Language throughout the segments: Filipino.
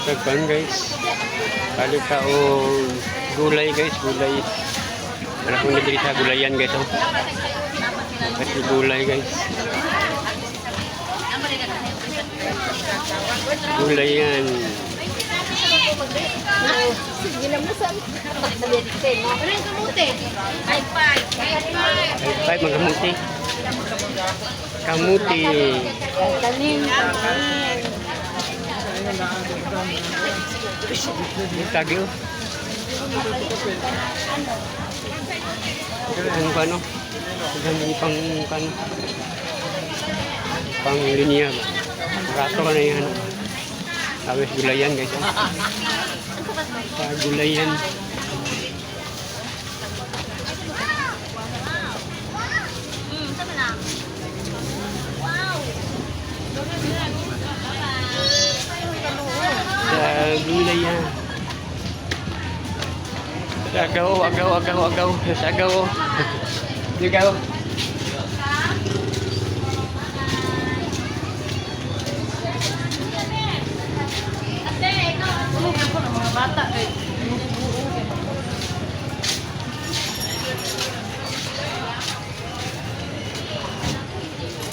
Tagpan guys. Kali ka o gulay guys, gulay. Wala kong nabili sa gulayan guys. Oh. Kasi gulay guys. Gulay yan. Gilamusan. Ano yung kamuti? Ay, Ay, magamuti. Kamuti. Tanin. Tagi oh. Ano ba no? Ganyan pang linya. Rato ka na yan. Tapos gulayan guys. Oh. Gulayan. Gulayan. Agaw. Sagaw. Ligaw. Bata eh.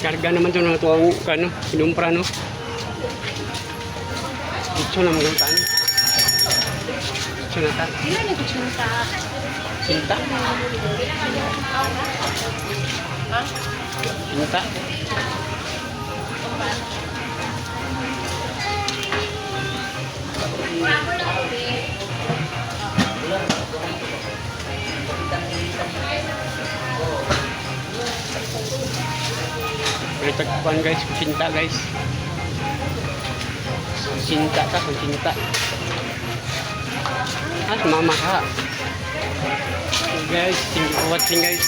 Karga naman ito na ito ang pinumpra no. Ito na mga tani. Ito na ta. Hindi na nagkusinta. Cinta. Cinta. May tagpuan guys, kusinta guys. Kusinta ka, kusinta. Ah, sumama ka. Okay guys, thank you for watching guys.